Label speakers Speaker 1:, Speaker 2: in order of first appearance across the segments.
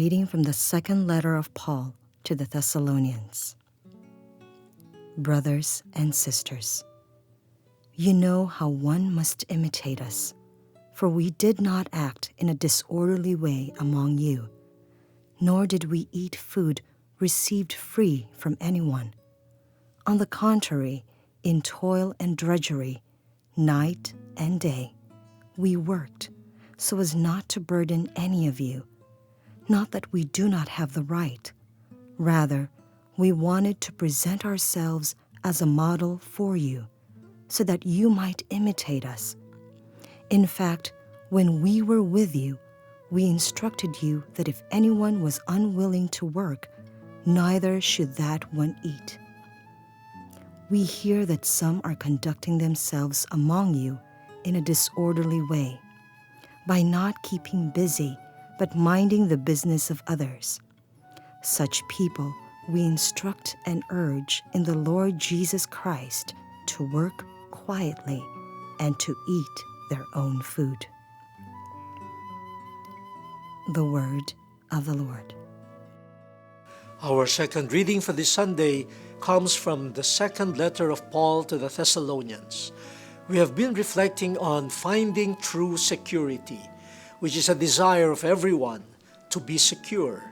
Speaker 1: reading from the second letter of Paul to the Thessalonians. Brothers and sisters, you know how one must imitate us, for we did not act in a disorderly way among you, nor did we eat food received free from anyone. On the contrary, in toil and drudgery, night and day, we worked so as not to burden any of you. Not that we do not have the right. Rather, we wanted to present ourselves as a model for you, so that you might imitate us. In fact, when we were with you, we instructed you that if anyone was unwilling to work, neither should that one eat. We hear that some are conducting themselves among you in a disorderly way, by not keeping busy, but minding the business of others. Such people we instruct and urge in the Lord Jesus Christ to work quietly and to eat their own food. The Word of the Lord.
Speaker 2: Our second reading for this Sunday comes from the second letter of Paul to the Thessalonians. We have been reflecting on finding true security, which is a desire of everyone to be secure.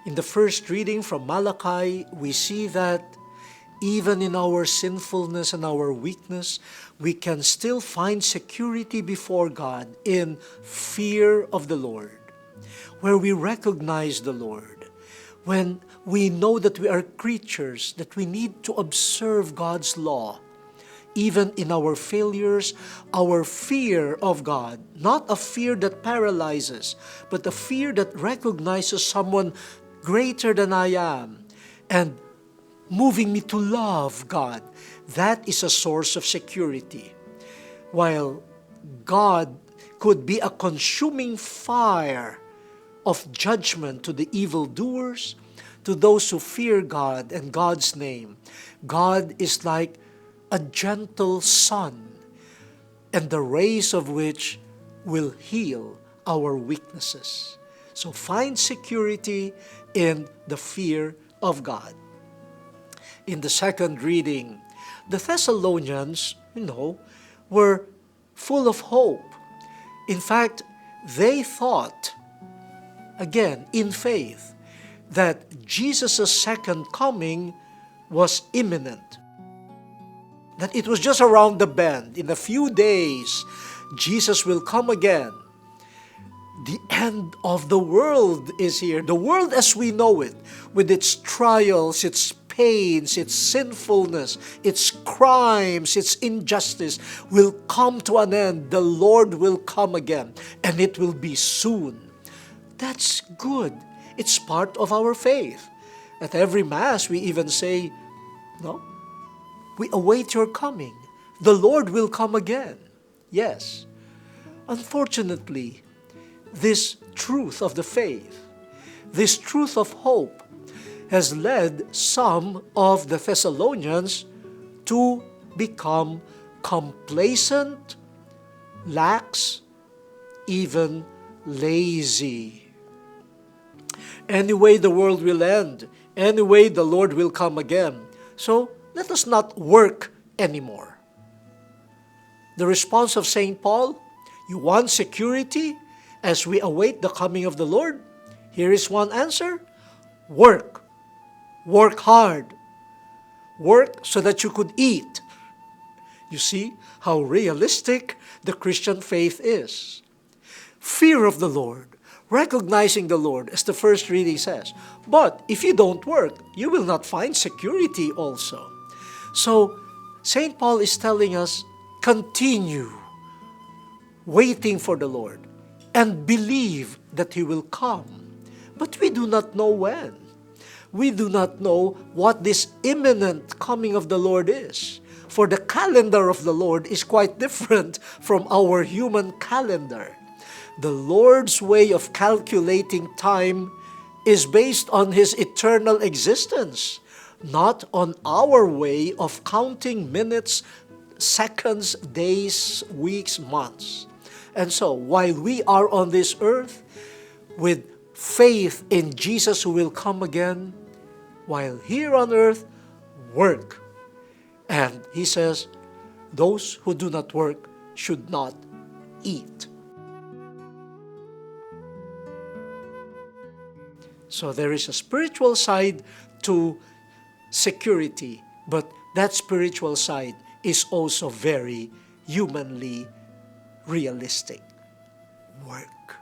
Speaker 2: In the first reading from Malachi, we see that even in our sinfulness and our weakness, we can still find security before God in fear of the Lord, where we recognize the Lord, when we know that we are creatures, that we need to observe God's law. Even in our failures, our fear of God, not a fear that paralyzes, but a fear that recognizes someone greater than I am and moving me to love God, that is a source of security. While God could be a consuming fire of judgment to the evildoers, to those who fear God and God's name, God is like a gentle sun, and the rays of which will heal our weaknesses. So find security in the fear of God. In the second reading, the Thessalonians, were full of hope. In fact, they thought, again, in faith, that Jesus' second coming was imminent. That it was just around the bend. In a few days, Jesus will come again. The end of the world is here. The world as we know it, with its trials, its pains, its sinfulness, its crimes, its injustice, will come to an end. The Lord will come again, and it will be soon. That's good. It's part of our faith. At every Mass, we even say, we await your coming. The Lord will come again. Yes. Unfortunately, this truth of the faith, this truth of hope, has led some of the Thessalonians to become complacent, lax, even lazy. Anyway, the world will end. Anyway, the Lord will come again. So, let us not work anymore. The response of St. Paul, you want security as we await the coming of the Lord? Here is one answer. Work. Work hard. Work so that you could eat. You see how realistic the Christian faith is. Fear of the Lord. Recognizing the Lord, as the first reading says. But if you don't work, you will not find security also. So, St. Paul is telling us, continue waiting for the Lord and believe that He will come. But we do not know when. We do not know what this imminent coming of the Lord is. For the calendar of the Lord is quite different from our human calendar. The Lord's way of calculating time is based on His eternal existence, not on our way of counting minutes, seconds, days, weeks, months. And so, while we are on this earth with faith in Jesus who will come again, while here on earth, work. And he says, those who do not work should not eat. So there is a spiritual side to security, but that spiritual side is also very humanly realistic. Work.